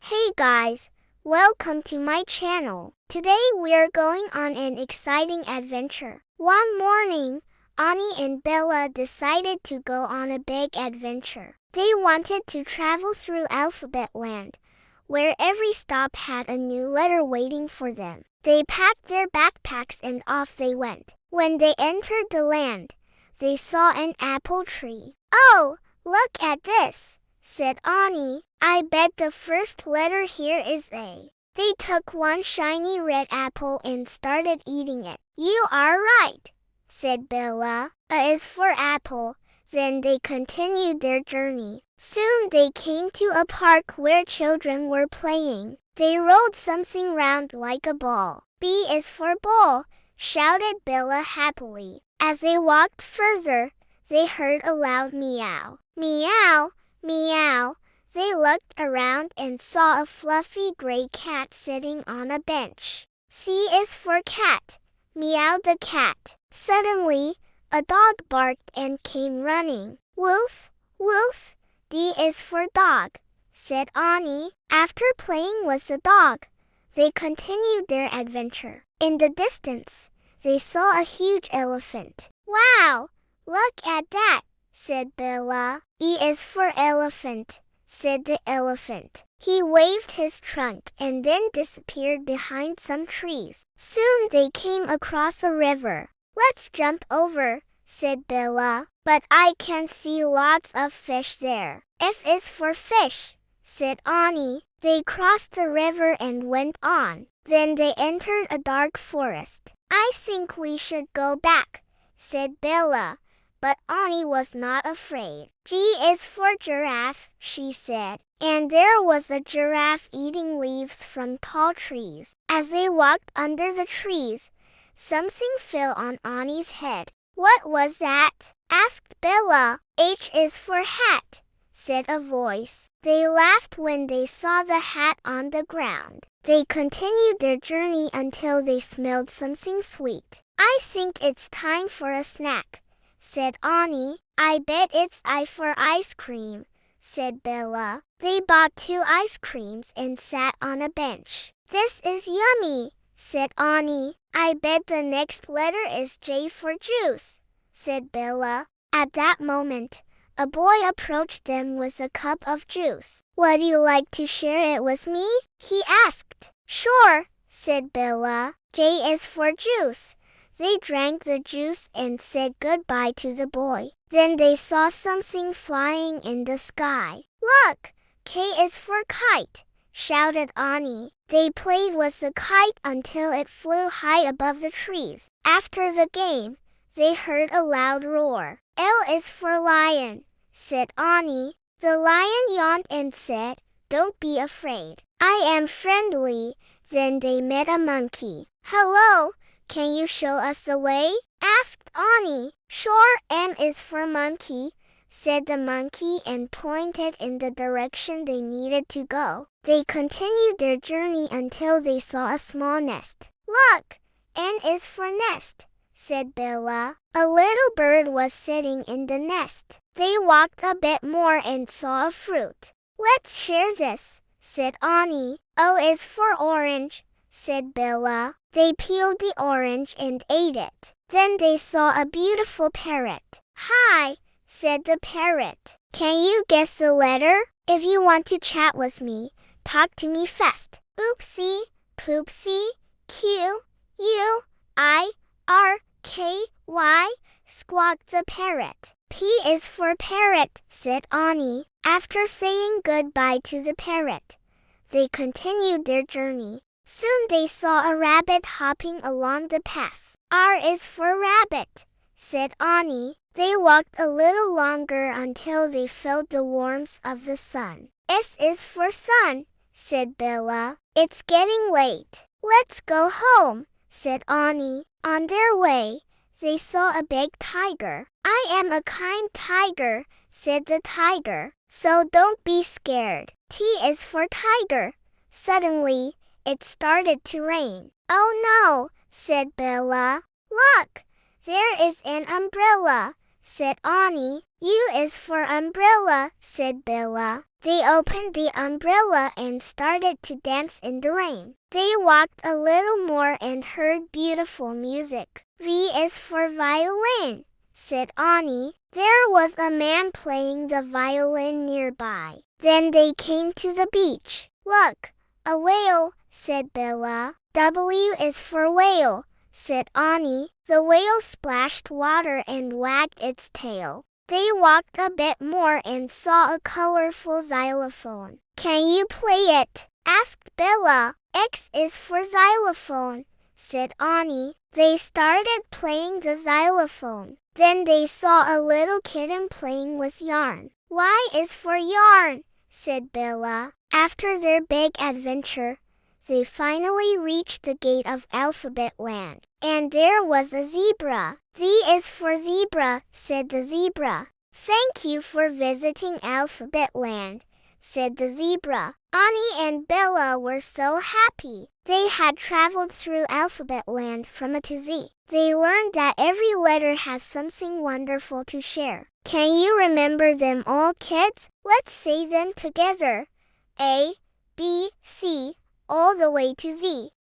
Hey guys, welcome to my channel. Today we're going on an exciting adventure. One morning, Ani and Bella decided to go on a big adventure. They wanted to travel through Alphabet Land, where every stop had a new letter waiting for them. They packed their backpacks and off they went. When they entered the land, they saw an apple tree. "Oh, look at this," said Ani. "I bet the first letter here is A." They took one shiny red apple and started eating it. "You are right," said Bella. "A is for apple." Then they continued their journey. Soon they came to a park where children were playing. They rolled something round like a ball. "B is for ball," shouted Bella happily. As they walked further, they heard a loud meow. "Meow, meow." They looked around and saw a fluffy gray cat sitting on a bench. "C is for cat," meowed the cat. Suddenly, a dog barked and came running. "Woof, woof." "D is for dog," said Ani. After playing with the dog, they continued their adventure. In the distance, they saw a huge elephant. "Wow, look at that," said Bella. "E is for elephant," said the elephant. He waved his trunk and then disappeared behind some trees. Soon they came across a river. "Let's jump over," said Bella. "But I can see lots of fish there." "F is for fish," said Ani. They crossed the river and went on. Then they entered a dark forest. "I think we should go back," said Bella. But Ani was not afraid. "G is for giraffe," she said. And there was a giraffe eating leaves from tall trees. As they walked under the trees, something fell on Ani's head. "What was that?" asked Bella. "H is for hat," said a voice. They laughed when they saw the hat on the ground. They continued their journey until they smelled something sweet. "I think it's time for a snack," said Ani. "I bet it's I for ice cream," said Bella. They bought 2 ice creams and sat on a bench. "This is yummy," said Ani. "I bet the next letter is J for juice," said Bella. At that moment, a boy approached them with a cup of juice. "Would you like to share it with me?" he asked. "Sure," said Bella. "J is for juice." They drank the juice and said goodbye to the boy. Then they saw something flying in the sky. "Look, K is for kite," shouted Ani. They played with the kite until it flew high above the trees. After the game, they heard a loud roar. "L is for lion," said Ani. The lion yawned and said, "Don't be afraid. I am friendly." Then they met a monkey. "Hello, can you show us the way?" asked Ani. "Sure, M is for monkey," said the monkey and pointed in the direction they needed to go. They continued their journey until they saw a small nest. "Look, N is for nest," said Bella. A little bird was sitting in the nest. They walked a bit more and saw a fruit. "Let's share this," said Ani. "O is for orange," said Bella. They peeled the orange and ate it. Then they saw a beautiful parrot. "Hi," said the parrot. "Can you guess the letter? If you want to chat with me, talk to me fast." "Oopsie, poopsie, Q, U, I, R, K, Y, squawked the parrot. "P is for parrot," said Ani. After saying goodbye to the parrot, they continued their journey. Soon they saw a rabbit hopping along the path. "R is for rabbit," said Ani. They walked a little longer until they felt the warmth of the sun. "S is for sun," said Bella. "It's getting late. Let's go home," said Ani. On their way, they saw a big tiger. "I am a kind tiger," said the tiger. "So don't be scared." T is for tiger. Suddenly, it started to rain. "Oh no," said Bella. "Look, there is an umbrella," said Ani. "U is for umbrella," said Bella. They opened the umbrella and started to dance in the rain. They walked a little more and heard beautiful music. V is for violin, said Ani. There was a man playing the violin nearby. Then they came to the beach. Look, a whale, said Bella. W is for whale, said Ani. The whale splashed water and wagged its tail. They walked a bit more and saw a colorful xylophone. Can you play it? Asked Bella. X is for xylophone, said Ani. They started playing the xylophone. Then they saw a little kitten playing with yarn. Y is for yarn, said Bella. After their big adventure, they finally reached the gate of Alphabet Land. And there was a zebra. Z is for zebra, said the zebra. Thank you for visiting Alphabet Land, said the zebra. Ani and Bella were so happy. They had traveled through Alphabet Land from A to Z. They learned that every letter has something wonderful to share. Can you remember them all, kids? Let's say them together. A, B, C, all the way to Z.